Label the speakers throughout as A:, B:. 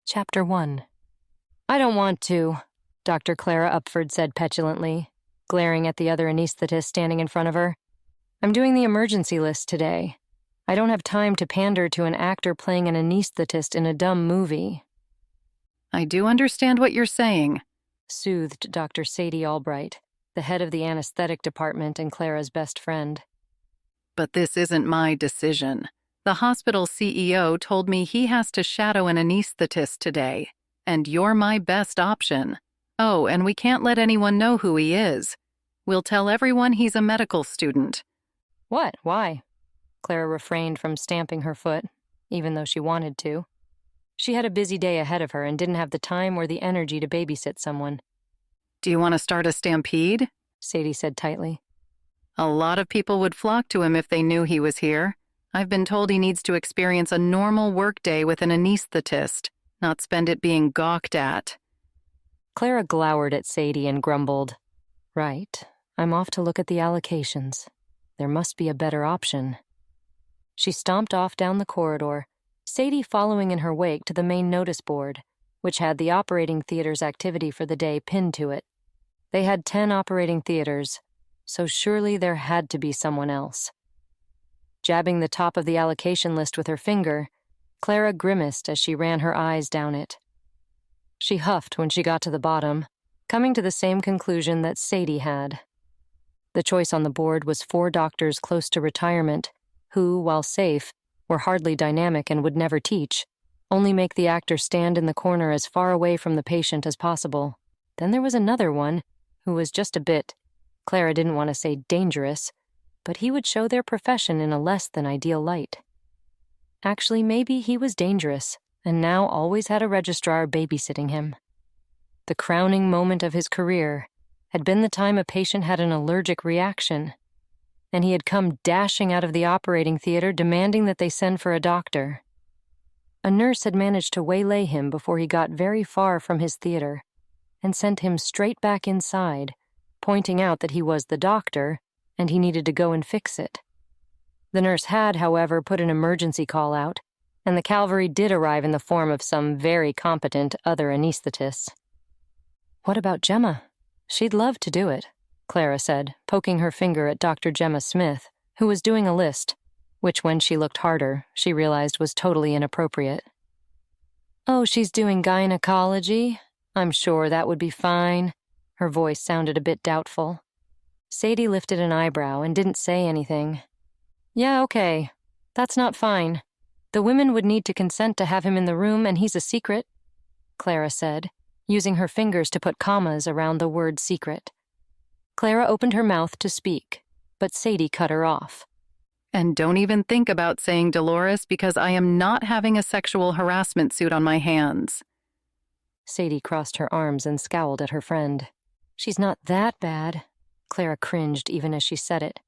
A: Chapter 1. "I don't want to," Dr. Clara Upford said petulantly, glaring at the other anesthetist standing in front of her. "I'm doing the emergency list today. I don't have time to pander to an actor playing an anesthetist in a dumb movie,"
B: I do understand what you're saying.
A: soothed Dr. Sadie Albright, the head of the anesthetic department and Clara's best friend.
B: But this isn't my decision. The hospital CEO told me he has to shadow an anesthetist today, and you're my best option. Oh, and we can't let anyone know who he is. We'll tell everyone he's a medical student.
A: "What? Why?" Clara refrained from stamping her foot, even though she wanted to. She had a busy day ahead of her and didn't have the time or the energy to babysit someone.
B: Do you want to start a stampede?
A: Sadie said tightly.
B: A lot of people would flock to him if they knew he was here. I've been told he needs to experience a normal workday with an anesthetist, not spend it being gawked at.
A: Clara glowered at Sadie and grumbled, "Right, I'm off to look at the allocations. There must be a better option." She stomped off down the corridor, Sadie following in her wake to the main notice board, which had the operating theater's activity for the day pinned to it. They had 10 operating theaters, so surely there had to be someone else. Jabbing the top of the allocation list with her finger, Clara grimaced as she ran her eyes down it. She huffed when she got to the bottom, coming to the same conclusion that Sadie had. The choice on the board was 4 doctors close to retirement, who, while safe, were hardly dynamic and would never teach, only make the actor stand in the corner as far away from the patient as possible. Then there was another one, who was just a bit, Clara didn't want to say dangerous, but he would show their profession in a less than ideal light. Actually, maybe he was dangerous, and now always had a registrar babysitting him. The crowning moment of his career had been the time a patient had an allergic reaction, and he had come dashing out of the operating theater demanding that they send for a doctor. A nurse had managed to waylay him before he got very far from his theater, and sent him straight back inside, pointing out that he was the doctor, and he needed to go and fix it. The nurse had, however, put an emergency call out, and the cavalry did arrive in the form of some very competent other anesthetists. "What about Gemma? She'd love to do it," Clara said, poking her finger at Dr. Gemma Smith, who was doing a list, which when she looked harder, she realized was totally inappropriate. "Oh, she's doing gynecology? I'm sure that would be fine." Her voice sounded a bit doubtful. Sadie lifted an eyebrow and didn't say anything. "Yeah, okay. That's not fine. The women would need to consent to have him in the room, and he's a secret," Clara said, using her fingers to put commas around the word secret. Clara opened her mouth to speak, but Sadie cut her off.
B: And don't even think about saying Dolores, because I am not having a sexual harassment suit on my hands.
A: Sadie crossed her arms and scowled at her friend. "She's not that bad." Clara cringed even as she said it.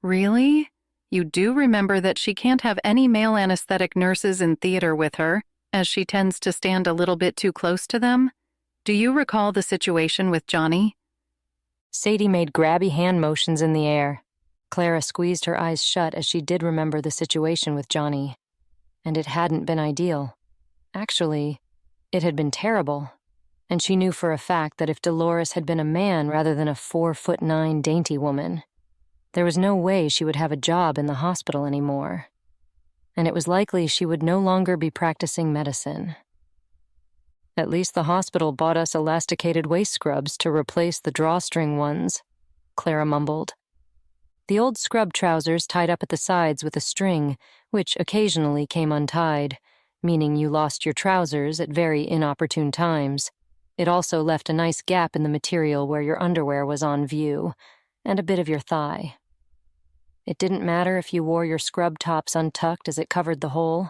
B: Really? You do remember that she can't have any male anesthetic nurses in theater with her, as she tends to stand a little bit too close to them? Do you recall the situation with Johnny?
A: Sadie made grabby hand motions in the air. Clara squeezed her eyes shut as she did remember the situation with Johnny. And it hadn't been ideal. Actually, it had been terrible. And she knew for a fact that if Dolores had been a man rather than a 4'9" dainty woman, there was no way she would have a job in the hospital anymore. And it was likely she would no longer be practicing medicine. "At least the hospital bought us elasticated waist scrubs to replace the drawstring ones," Clara mumbled. The old scrub trousers tied up at the sides with a string, which occasionally came untied, meaning you lost your trousers at very inopportune times. It also left a nice gap in the material where your underwear was on view, and a bit of your thigh. It didn't matter if you wore your scrub tops untucked as it covered the hole,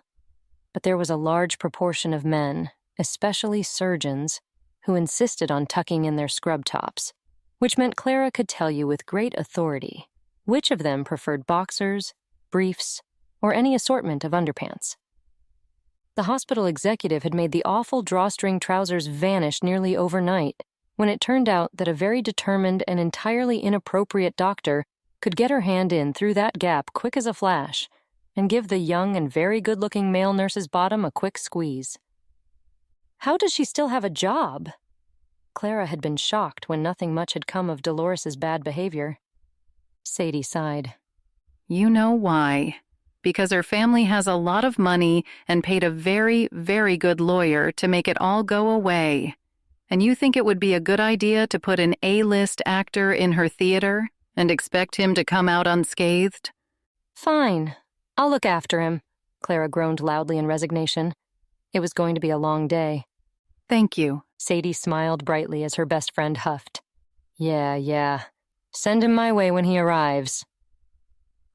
A: but there was a large proportion of men, especially surgeons, who insisted on tucking in their scrub tops, which meant Clara could tell you with great authority which of them preferred boxers, briefs, or any assortment of underpants. The hospital executive had made the awful drawstring trousers vanish nearly overnight, when it turned out that a very determined and entirely inappropriate doctor could get her hand in through that gap quick as a flash and give the young and very good-looking male nurse's bottom a quick squeeze. How does she still have a job? Clara had been shocked when nothing much had come of Dolores's bad behavior. Sadie sighed.
B: You know why. Because her family has a lot of money and paid a very, very good lawyer to make it all go away. And you think it would be a good idea to put an A-list actor in her theater and expect him to come out unscathed?
A: Fine. I'll look after him, Clara groaned loudly in resignation. It was going to be a long day.
B: Thank you.
A: Sadie smiled brightly as her best friend huffed. Yeah. Send him my way when he arrives.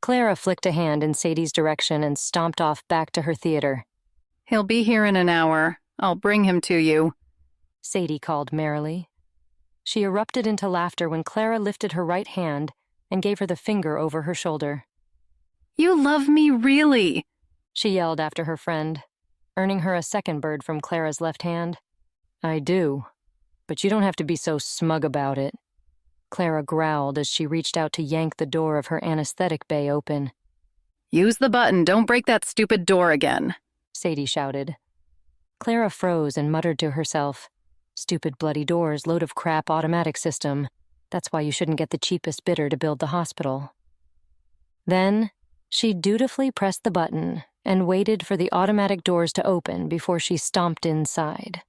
A: Clara flicked a hand in Sadie's direction and stomped off back to her theater.
B: He'll be here in an hour. I'll bring him to you,
A: Sadie called merrily. She erupted into laughter when Clara lifted her right hand and gave her the finger over her shoulder.
B: You love me, really?
A: She yelled after her friend, earning her a second bird from Clara's left hand. I do, but you don't have to be so smug about it, Clara growled as she reached out to yank the door of her anesthetic bay open.
B: Use the button, don't break that stupid door again,
A: Sadie shouted. Clara froze and muttered to herself, stupid bloody doors, load of crap automatic system. That's why you shouldn't get the cheapest bidder to build the hospital. Then, she dutifully pressed the button and waited for the automatic doors to open before she stomped inside.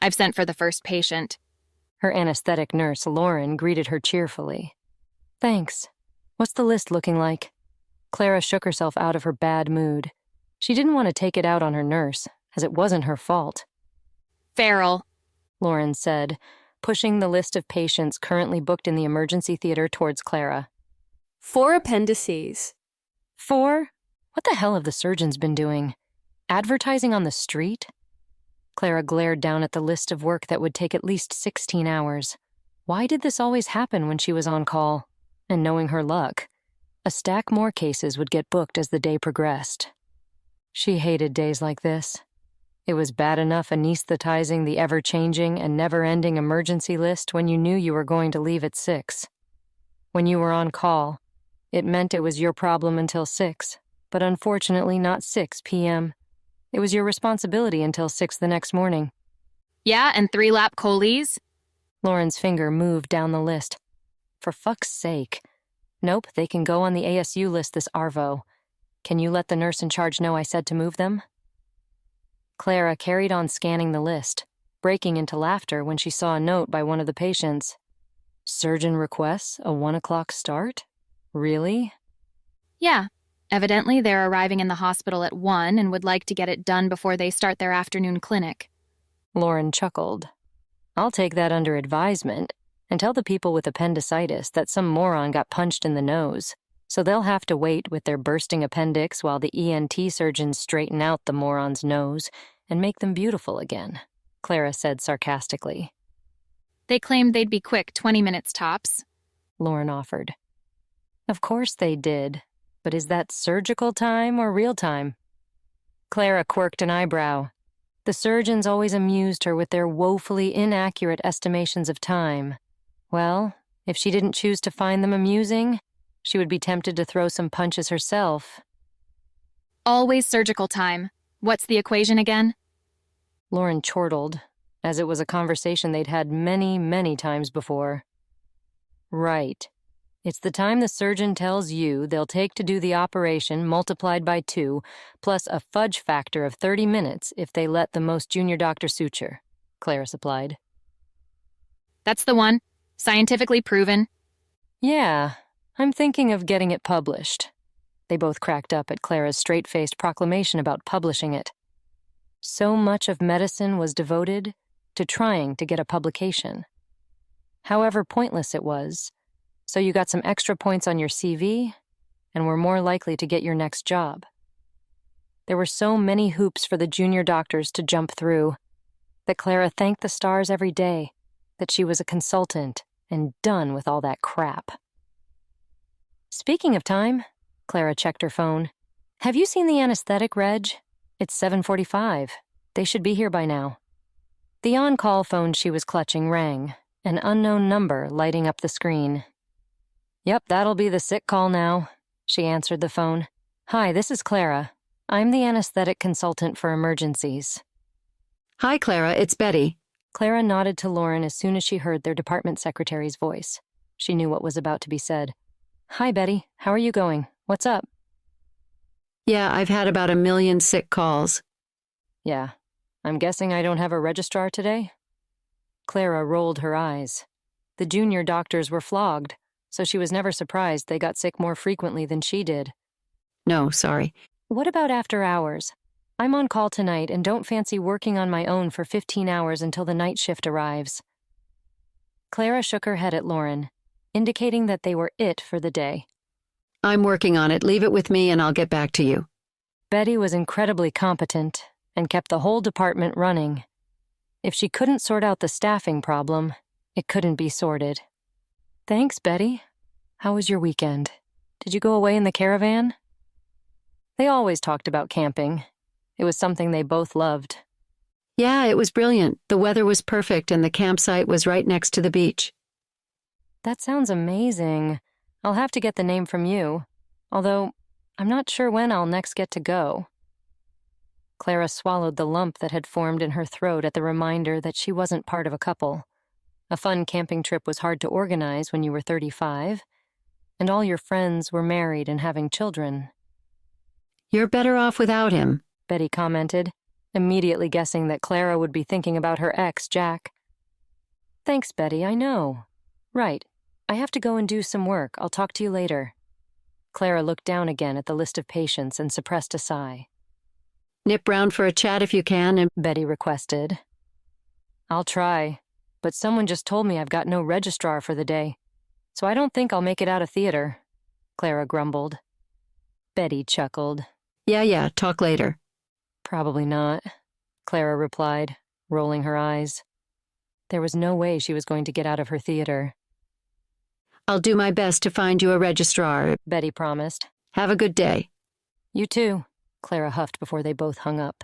C: I've sent for the first patient.
A: Her anesthetic nurse, Lauren, greeted her cheerfully. Thanks. What's the list looking like? Clara shook herself out of her bad mood. She didn't want to take it out on her nurse, as it wasn't her fault.
C: Farrell,
A: Lauren said, pushing the list of patients currently booked in the emergency theater towards Clara.
D: 4 appendices.
A: 4? What the hell have the surgeons been doing? Advertising on the street? Clara glared down at the list of work that would take at least 16 hours. Why did this always happen when she was on call? And knowing her luck, a stack more cases would get booked as the day progressed. She hated days like this. It was bad enough anesthetizing the ever-changing and never-ending emergency list when you knew you were going to leave at 6. When you were on call, it meant it was your problem until 6, but unfortunately not 6 p.m. It was your responsibility until 6 the next morning.
C: Yeah, and 3 lap colis?
A: Lauren's finger moved down the list. For fuck's sake. Nope, they can go on the ASU list this ARVO. Can you let the nurse in charge know I said to move them? Clara carried on scanning the list, breaking into laughter when she saw a note by one of the patients. Surgeon requests a 1 o'clock start? Really?
C: Yeah. Evidently, they're arriving in the hospital at 1 and would like to get it done before they start their afternoon clinic.
A: Lauren chuckled. I'll take that under advisement and tell the people with appendicitis that some moron got punched in the nose, so they'll have to wait with their bursting appendix while the ENT surgeons straighten out the moron's nose and make them beautiful again, Clara said sarcastically.
C: They claimed they'd be quick, 20 minutes tops,
A: Lauren offered. Of course they did. But is that surgical time or real time? Clara quirked an eyebrow. The surgeons always amused her with their woefully inaccurate estimations of time. Well, if she didn't choose to find them amusing, she would be tempted to throw some punches herself.
C: Always surgical time. What's the equation again?
A: Lauren chortled, as it was a conversation they'd had many, many times before. Right. It's the time the surgeon tells you they'll take to do the operation multiplied by 2, plus a fudge factor of 30 minutes if they let the most junior doctor suture, Clara supplied.
C: That's the one. Scientifically proven.
A: Yeah, I'm thinking of getting it published. They both cracked up at Clara's straight-faced proclamation about publishing it. So much of medicine was devoted to trying to get a publication. However pointless it was, so you got some extra points on your CV and were more likely to get your next job. There were so many hoops for the junior doctors to jump through that Clara thanked the stars every day that she was a consultant and done with all that crap. Speaking of time, Clara checked her phone. Have you seen the anesthetic, Reg? It's 7:45. They should be here by now. The on-call phone she was clutching rang, an unknown number lighting up the screen. Yep, that'll be the sick call now, she answered the phone. Hi, this is Clara. I'm the anesthetic consultant for emergencies.
E: Hi, Clara, it's Betty.
A: Clara nodded to Lauren as soon as she heard their department secretary's voice. She knew what was about to be said. Hi, Betty. How are you going? What's up?
E: Yeah, I've had about 1 million sick calls.
A: Yeah. I'm guessing I don't have a registrar today? Clara rolled her eyes. The junior doctors were flogged, so she was never surprised they got sick more frequently than she did.
E: No, sorry.
A: What about after hours? I'm on call tonight and don't fancy working on my own for 15 hours until the night shift arrives. Clara shook her head at Lauren, indicating that they were it for the day.
E: I'm working on it. Leave it with me and I'll get back to you.
A: Betty was incredibly competent and kept the whole department running. If she couldn't sort out the staffing problem, it couldn't be sorted. Thanks, Betty. How was your weekend? Did you go away in the caravan? They always talked about camping. It was something they both loved.
E: Yeah, it was brilliant. The weather was perfect and the campsite was right next to the beach.
A: That sounds amazing. I'll have to get the name from you, although I'm not sure when I'll next get to go. Clara swallowed the lump that had formed in her throat at the reminder that she wasn't part of a couple. A fun camping trip was hard to organize when you were 35, and all your friends were married and having children.
E: You're better off without him,
A: Betty commented, immediately guessing that Clara would be thinking about her ex, Jack. Thanks, Betty, I know. Right. I have to go and do some work. I'll talk to you later. Clara looked down again at the list of patients and suppressed a sigh.
E: Nip round for a chat if you can, and
A: Betty requested. I'll try, but someone just told me I've got no registrar for the day, so I don't think I'll make it out of theater, Clara grumbled. Betty chuckled.
E: Yeah, talk later.
A: Probably not, Clara replied, rolling her eyes. There was no way she was going to get out of her theater.
E: I'll do my best to find you a registrar,
A: Betty promised.
E: Have a good day.
A: You too, Clara huffed before they both hung up.